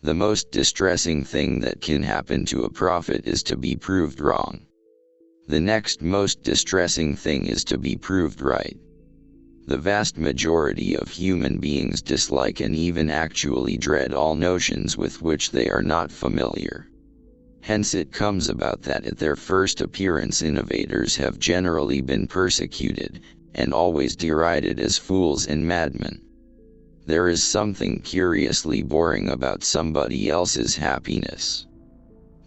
The most distressing thing that can happen to a prophet is to be proved wrong. The next most distressing thing is to be proved right. The vast majority of human beings dislike and even actually dread all notions with which they are not familiar. Hence it comes about that at their first appearance innovators have generally been persecuted, and always derided as fools and madmen. There is something curiously boring about somebody else's happiness.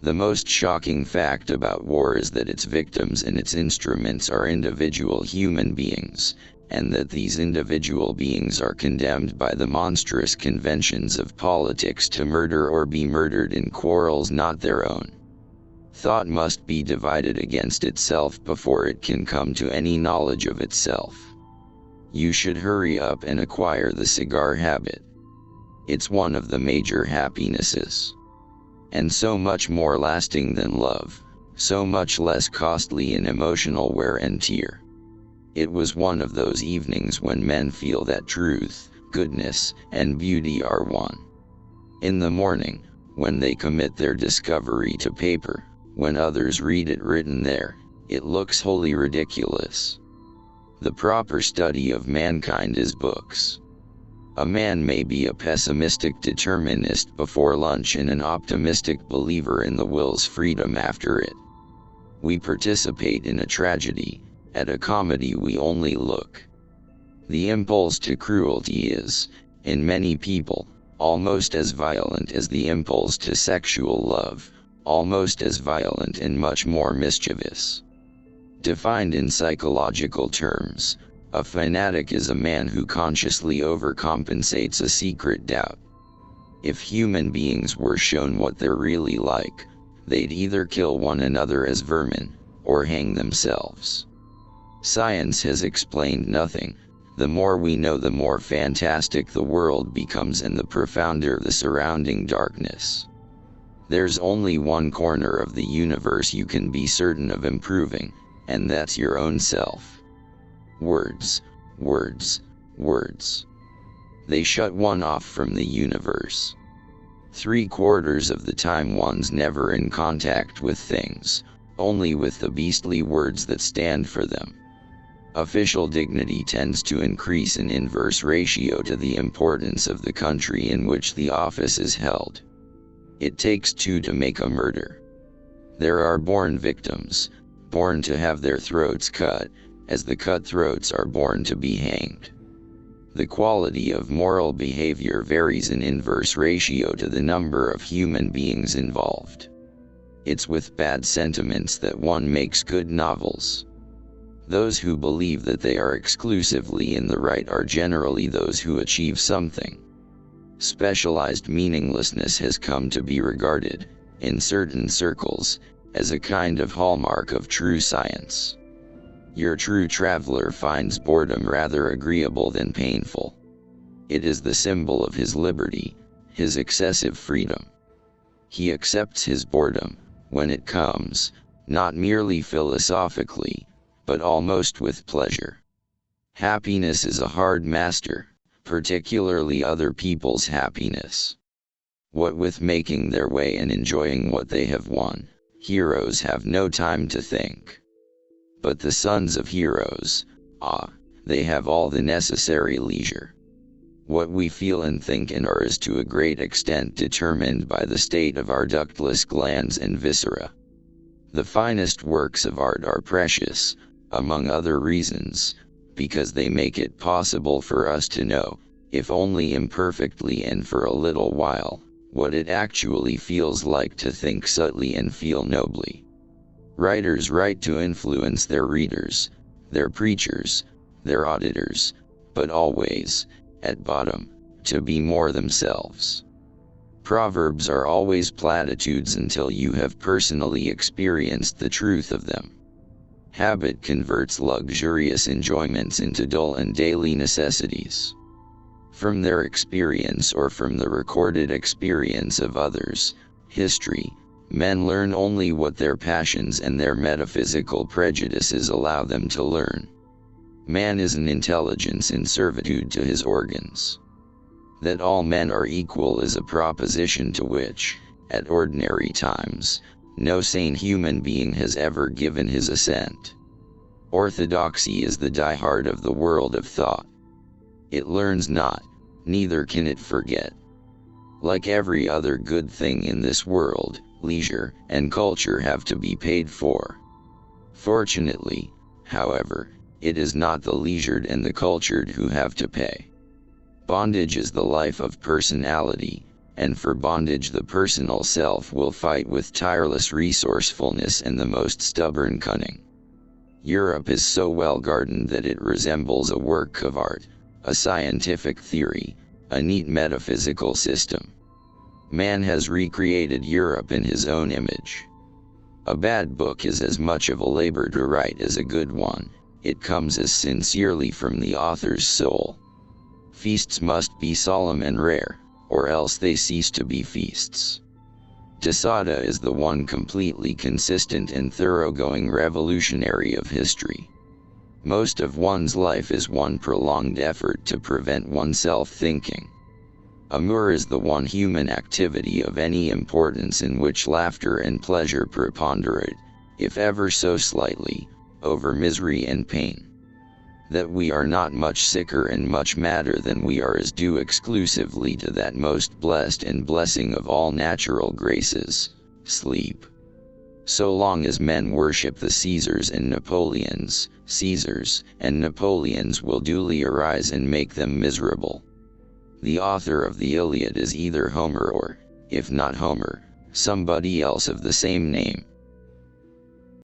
The most shocking fact about war is that its victims and its instruments are individual human beings, and that these individual beings are condemned by the monstrous conventions of politics to murder or be murdered in quarrels not their own. Thought must be divided against itself before it can come to any knowledge of itself. You should hurry up and acquire the cigar habit. It's one of the major happinesses. And so much more lasting than love, so much less costly in emotional wear and tear. It was one of those evenings when men feel that truth, goodness, and beauty are one. In the morning, when they commit their discovery to paper, when others read it written there, it looks wholly ridiculous. The proper study of mankind is books. A man may be a pessimistic determinist before lunch and an optimistic believer in the will's freedom after it. We participate in a tragedy, at a comedy we only look. The impulse to cruelty is, in many people, almost as violent as the impulse to sexual love, almost as violent and much more mischievous. Defined in psychological terms, a fanatic is a man who consciously overcompensates a secret doubt. If human beings were shown what they're really like, they'd either kill one another as vermin, or hang themselves. Science has explained nothing. The more we know, the more fantastic the world becomes and the profounder the surrounding darkness. There's only one corner of the universe you can be certain of improving, and that's your own self. Words, words, words. They shut one off from the universe. 3/4 of the time one's never in contact with things, only with the beastly words that stand for them. Official dignity tends to increase in inverse ratio to the importance of the country in which the office is held. It takes two to make a murder. There are born victims, born to have their throats cut, as the cutthroats are born to be hanged. The quality of moral behavior varies in inverse ratio to the number of human beings involved. It's with bad sentiments that one makes good novels. Those who believe that they are exclusively in the right are generally those who achieve something. Specialized meaninglessness has come to be regarded, in certain circles, as a kind of hallmark of true science. Your true traveler finds boredom rather agreeable than painful. It is the symbol of his liberty, his excessive freedom. He accepts his boredom, when it comes, not merely philosophically, but almost with pleasure. Happiness is a hard master, particularly other people's happiness. What with making their way and enjoying what they have won, heroes have no time to think. But the sons of heroes, they have all the necessary leisure. What we feel and think and are is to a great extent determined by the state of our ductless glands and viscera. The finest works of art are precious, among other reasons, because they make it possible for us to know, if only imperfectly and for a little while, what it actually feels like to think subtly and feel nobly. Writers write to influence their readers, their preachers, their auditors, but always, at bottom, to be more themselves. Proverbs are always platitudes until you have personally experienced the truth of them. Habit converts luxurious enjoyments into dull and daily necessities. From their experience or from the recorded experience of others, history, men learn only what their passions and their metaphysical prejudices allow them to learn. Man is an intelligence in servitude to his organs. That all men are equal is a proposition to which, at ordinary times, no sane human being has ever given his assent. Orthodoxy is the diehard of the world of thought. It learns not, neither can it forget. Like every other good thing in this world, leisure and culture have to be paid for. Fortunately, however, it is not the leisured and the cultured who have to pay. Bondage is the life of personality, and for bondage the personal self will fight with tireless resourcefulness and the most stubborn cunning. Europe is so well gardened that it resembles a work of art, a scientific theory, a neat metaphysical system. Man has recreated Europe in his own image. A bad book is as much of a labor to write as a good one, it comes as sincerely from the author's soul. Feasts must be solemn and rare, or else they cease to be feasts. Tasada is the one completely consistent and thoroughgoing revolutionary of history. Most of one's life is one prolonged effort to prevent oneself thinking. Amour is the one human activity of any importance in which laughter and pleasure preponderate, if ever so slightly, over misery and pain. That we are not much sicker and much madder than we are is due exclusively to that most blessed and blessing of all natural graces, sleep. So long as men worship the Caesars and Napoleons, Caesars and Napoleons will duly arise and make them miserable. The author of the Iliad is either Homer or, if not Homer, somebody else of the same name.